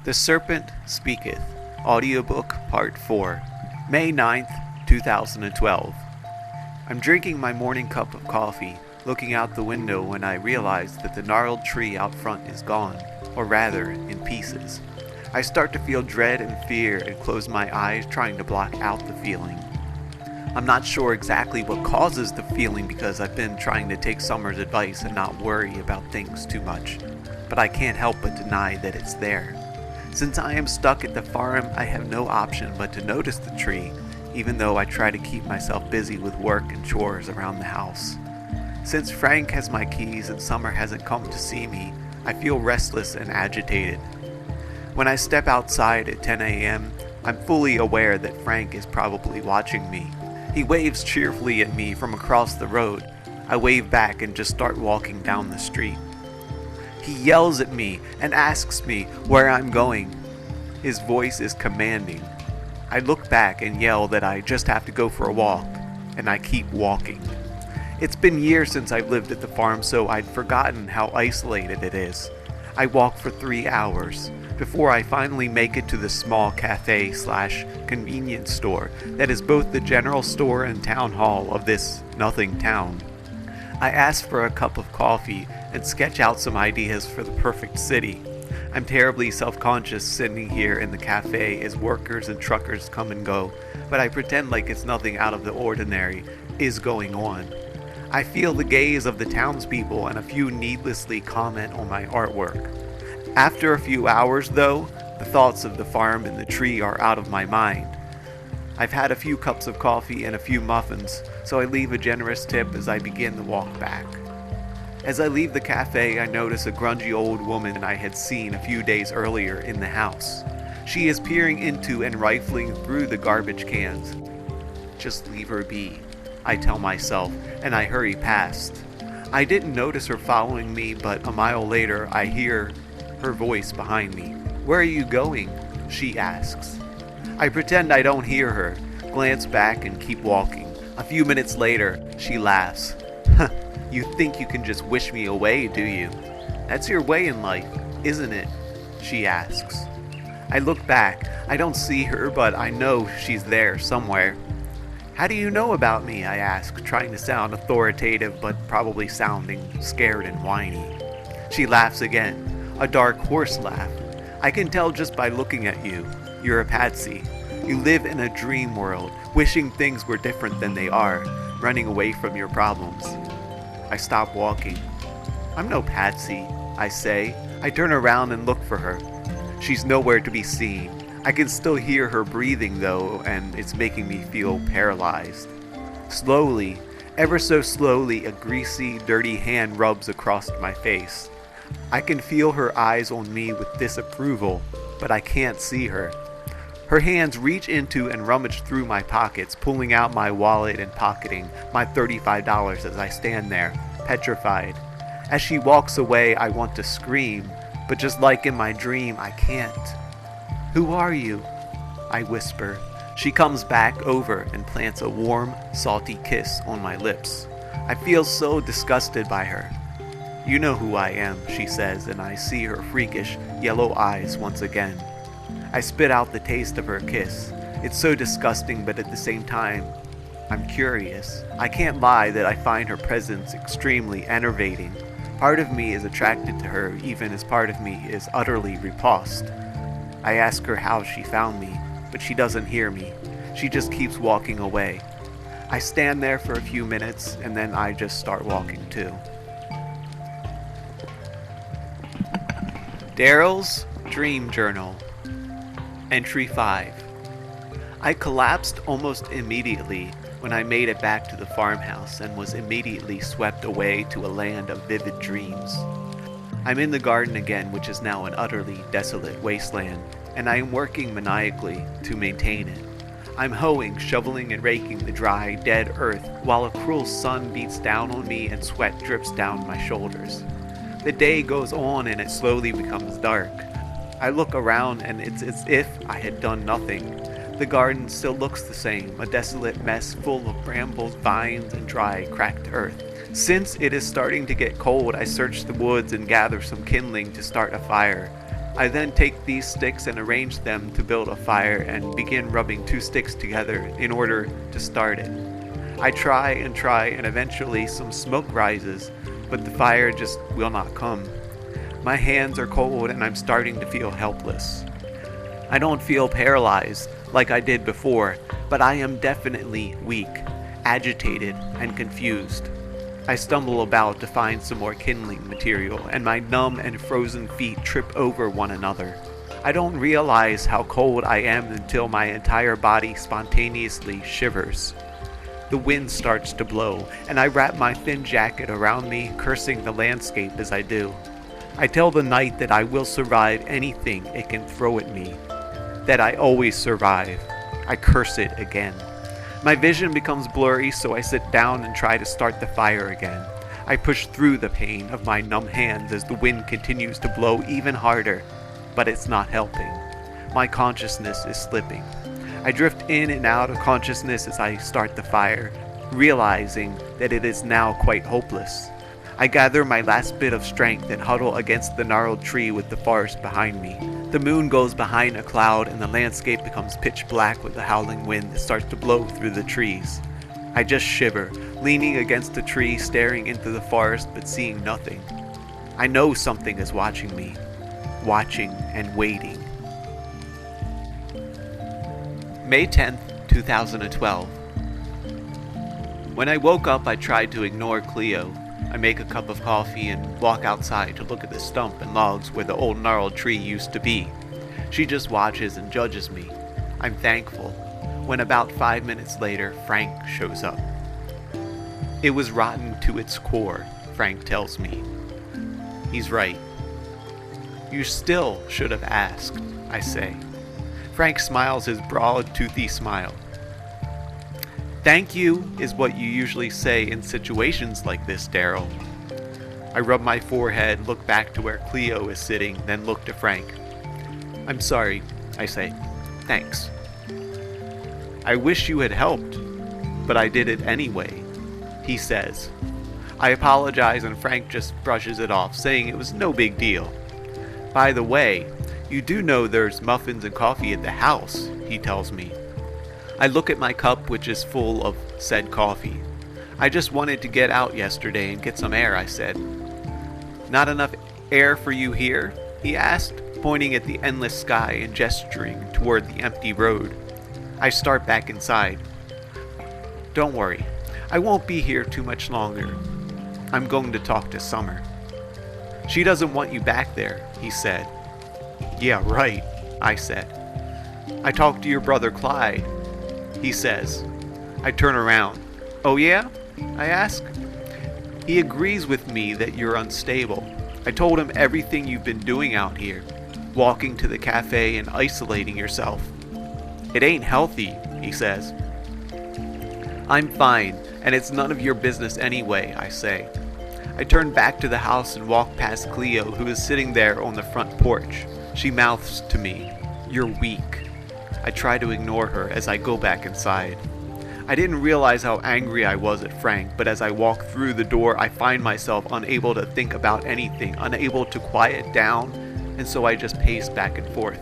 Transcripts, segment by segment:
The Serpent Speaketh, audiobook part 4, May 9th, 2012. I'm drinking my morning cup of coffee, looking out the window when I realize that the gnarled tree out front is gone, or rather, in pieces. I start to feel dread and fear and close my eyes trying to block out the feeling. I'm not sure exactly what causes the feeling because I've been trying to take Summer's advice and not worry about things too much, but I can't help but deny that it's there. Since I am stuck at the farm, I have no option but to notice the tree, even though I try to keep myself busy with work and chores around the house. Since Frank has my keys and Summer hasn't come to see me, I feel restless and agitated. When I step outside at 10 a.m., I'm fully aware that Frank is probably watching me. He waves cheerfully at me from across the road. I wave back and just start walking down the street. He yells at me and asks me where I'm going. His voice is commanding. I look back and yell that I just have to go for a walk, and I keep walking. It's been years since I've lived at the farm, so I'd forgotten how isolated it is. I walk for 3 hours before I finally make it to the small cafe/convenience store that is both the general store and town hall of this nothing town. I ask for a cup of coffee and sketch out some ideas for the perfect city. I'm terribly self-conscious sitting here in the cafe as workers and truckers come and go, but I pretend like it's nothing out of the ordinary is going on. I feel the gaze of the townspeople and a few needlessly comment on my artwork. After a few hours, though, the thoughts of the farm and the tree are out of my mind. I've had a few cups of coffee and a few muffins, so I leave a generous tip as I begin the walk back. As I leave the cafe, I notice a grungy old woman I had seen a few days earlier in the house. She is peering into and rifling through the garbage cans. Just leave her be, I tell myself, and I hurry past. I didn't notice her following me, but a mile later I hear her voice behind me. "Where are you going?" she asks. I pretend I don't hear her, glance back and keep walking. A few minutes later, she laughs. "You think you can just wish me away, do you? That's your way in life, isn't it?" she asks. I look back. I don't see her, but I know she's there somewhere. "How do you know about me?" I ask, trying to sound authoritative, but probably sounding scared and whiny. She laughs again, a dark horse laugh. "I can tell just by looking at you. You're a patsy. You live in a dream world, wishing things were different than they are, running away from your problems." I stop walking. "I'm no patsy," I say. I turn around and look for her. She's nowhere to be seen. I can still hear her breathing though, and it's making me feel paralyzed. Slowly, ever so slowly, a greasy, dirty hand rubs across my face. I can feel her eyes on me with disapproval, but I can't see her. Her hands reach into and rummage through my pockets, pulling out my wallet and pocketing my $35 as I stand there, petrified. As she walks away, I want to scream, but just like in my dream, I can't. "Who are you?" I whisper. She comes back over and plants a warm, salty kiss on my lips. I feel so disgusted by her. "You know who I am," she says, and I see her freakish, yellow eyes once again. I spit out the taste of her kiss. It's so disgusting, but at the same time, I'm curious. I can't lie that I find her presence extremely enervating. Part of me is attracted to her, even as part of me is utterly repulsed. I ask her how she found me, but she doesn't hear me. She just keeps walking away. I stand there for a few minutes, and then I just start walking too. Daryl's Dream Journal. Entry 5. I collapsed almost immediately when I made it back to the farmhouse and was immediately swept away to a land of vivid dreams. I'm in the garden again, which is now an utterly desolate wasteland, and I am working maniacally to maintain it. I'm hoeing, shoveling, and raking the dry, dead earth while a cruel sun beats down on me and sweat drips down my shoulders. The day goes on and it slowly becomes dark. I look around and it's as if I had done nothing. The garden still looks the same, a desolate mess full of brambles, vines, and dry, cracked earth. Since it is starting to get cold, I search the woods and gather some kindling to start a fire. I then take these sticks and arrange them to build a fire and begin rubbing 2 sticks together in order to start it. I try and eventually some smoke rises, but the fire just will not come. My hands are cold and I'm starting to feel helpless. I don't feel paralyzed like I did before, but I am definitely weak, agitated, and confused. I stumble about to find some more kindling material, and my numb and frozen feet trip over one another. I don't realize how cold I am until my entire body spontaneously shivers. The wind starts to blow, and I wrap my thin jacket around me, cursing the landscape as I do. I tell the night that I will survive anything it can throw at me, that I always survive. I curse it again. My vision becomes blurry, so I sit down and try to start the fire again. I push through the pain of my numb hands as the wind continues to blow even harder, but it's not helping. My consciousness is slipping. I drift in and out of consciousness as I start the fire, realizing that it is now quite hopeless. I gather my last bit of strength and huddle against the gnarled tree with the forest behind me. The moon goes behind a cloud and the landscape becomes pitch black with the howling wind that starts to blow through the trees. I just shiver, leaning against the tree, staring into the forest but seeing nothing. I know something is watching me, watching and waiting. May 10th, 2012. When I woke up, I tried to ignore Cleo. I make a cup of coffee and walk outside to look at the stump and logs where the old gnarled tree used to be. She just watches and judges me. I'm thankful. When about 5 minutes later, Frank shows up. It was rotten to its core, Frank tells me. He's right. You still should have asked, I say. Frank smiles his broad, toothy smile. Thank you is what you usually say in situations like this, Daryl. I rub my forehead, look back to where Cleo is sitting, then look to Frank. I'm sorry, I say. Thanks. I wish you had helped, but I did it anyway, he says. I apologize and Frank just brushes it off, saying it was no big deal. By the way, you do know there's muffins and coffee at the house, he tells me. I look at my cup, which is full of said coffee. I just wanted to get out yesterday and get some air, I said. Not enough air for you here? He asked, pointing at the endless sky and gesturing toward the empty road. I start back inside. Don't worry, I won't be here too much longer. I'm going to talk to Summer. She doesn't want you back there, he said. Yeah, right, I said. I talked to your brother Clyde, he says. I turn around. Oh yeah? I ask. He agrees with me that you're unstable. I told him everything you've been doing out here, walking to the cafe and isolating yourself. It ain't healthy, he says. I'm fine, and it's none of your business anyway, I say. I turn back to the house and walk past Cleo, who is sitting there on the front porch. She mouths to me, "You're weak." I try to ignore her as I go back inside. I didn't realize how angry I was at Frank, but as I walk through the door, I find myself unable to think about anything, unable to quiet down, and so I just pace back and forth.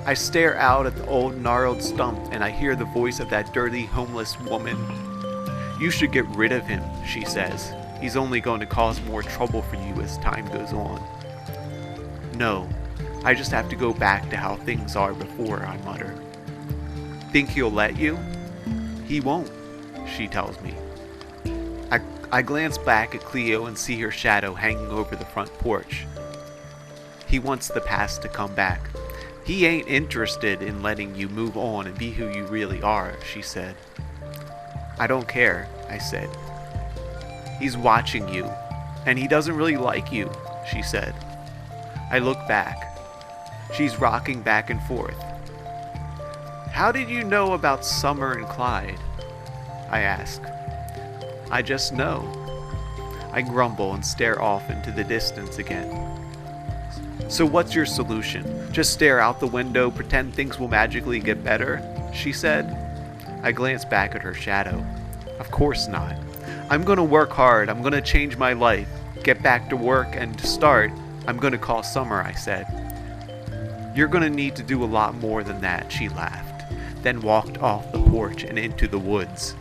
I stare out at the old gnarled stump, and I hear the voice of that dirty homeless woman. You should get rid of him, she says. He's only going to cause more trouble for you as time goes on. No, I just have to go back to how things are before, I mutter. Think he'll let you? He won't, she tells me. I glance back at Cleo and see her shadow hanging over the front porch. He wants the past to come back. He ain't interested in letting you move on and be who you really are, she said. I don't care, I said. He's watching you, and he doesn't really like you, she said. I look back. She's rocking back and forth. How did you know about Summer and Clyde? I ask. I just know. I grumble and stare off into the distance again. So what's your solution? Just stare out the window, pretend things will magically get better? She said. I glance back at her shadow. Of course not. I'm gonna work hard. I'm gonna change my life, get back to work, and to start, I'm going to call Summer, I said. You're going to need to do a lot more than that, she laughed, then walked off the porch and into the woods.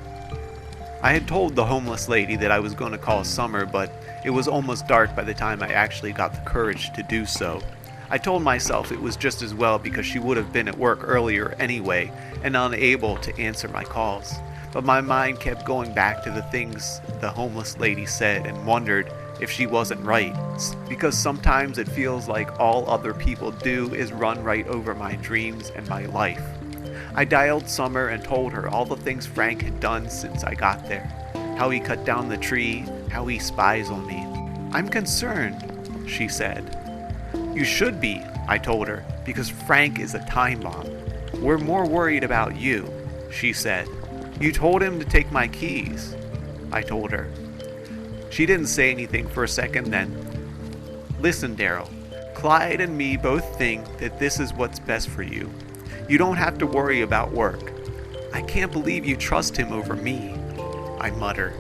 I had told the homeless lady that I was going to call Summer, but it was almost dark by the time I actually got the courage to do so. I told myself it was just as well because she would have been at work earlier anyway and unable to answer my calls. But my mind kept going back to the things the homeless lady said and wondered if she wasn't right, because sometimes it feels like all other people do is run right over my dreams and my life. I dialed Summer and told her all the things Frank had done since I got there, how he cut down the tree, how he spies on me. I'm concerned, she said. You should be, I told her, because Frank is a time bomb. We're more worried about you, she said. You told him to take my keys, I told her. She didn't say anything for a second then. Listen, Daryl, Clyde and me both think that this is what's best for you. You don't have to worry about work. I can't believe you trust him over me, I mutter.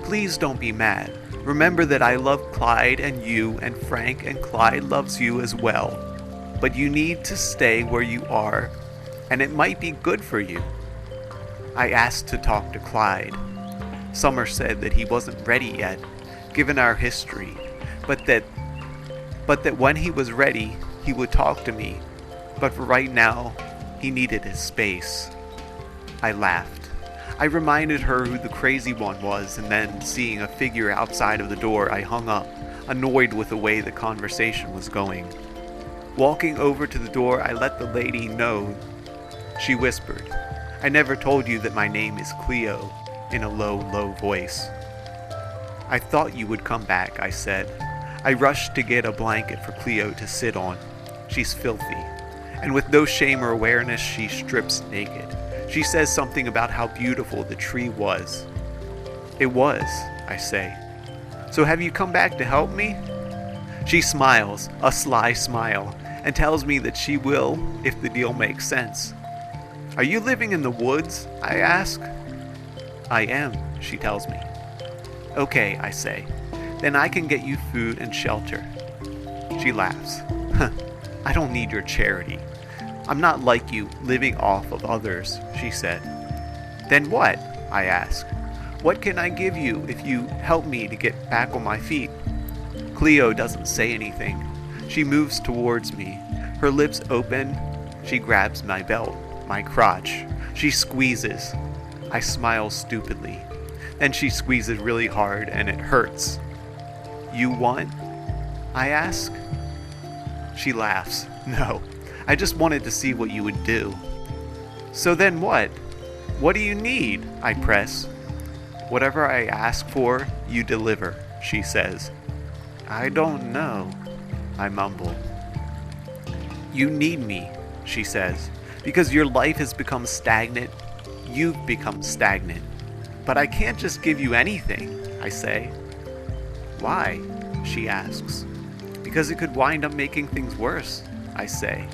Please don't be mad. Remember that I love Clyde and you, and Frank and Clyde loves you as well. But you need to stay where you are, and it might be good for you. I asked to talk to Clyde. Summer said that he wasn't ready yet, given our history, but that when he was ready, he would talk to me. But for right now, he needed his space. I laughed. I reminded her who the crazy one was, and then, seeing a figure outside of the door, I hung up, annoyed with the way the conversation was going. Walking over to the door, I let the lady know. She whispered, I never told you that my name is Cleo, in a low, low voice. I thought you would come back, I said. I rushed to get a blanket for Cleo to sit on. She's filthy, and with no shame or awareness, she strips naked. She says something about how beautiful the tree was. It was, I say. So have you come back to help me? She smiles, a sly smile, and tells me that she will if the deal makes sense. Are you living in the woods? I ask. I am, she tells me. Okay, I say. Then I can get you food and shelter. She laughs. I don't need your charity. I'm not like you, living off of others, she said. Then what? I ask. What can I give you if you help me to get back on my feet? Cleo doesn't say anything. She moves towards me. Her lips open. She grabs my belt, my crotch. She squeezes. I smile stupidly. Then she squeezes really hard and it hurts. You want? I ask. She laughs. No, I just wanted to see what you would do. So then what? What do you need? I press. Whatever I ask for, you deliver, she says. I don't know, I mumble. You need me, she says, because your life has become stagnant. You've become stagnant. But I can't just give you anything, I say. Why? She asks. Because it could wind up making things worse, I say.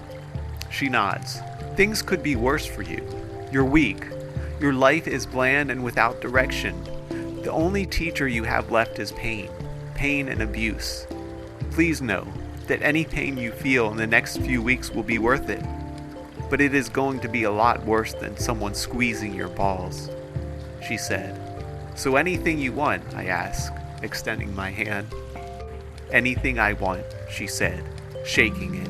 She nods. Things could be worse for you. You're weak. Your life is bland and without direction. The only teacher you have left is pain. Pain and abuse. Please know that any pain you feel in the next few weeks will be worth it. But it is going to be a lot worse than someone squeezing your balls, she said. So anything you want, I ask, extending my hand. Anything I want, she said, shaking it.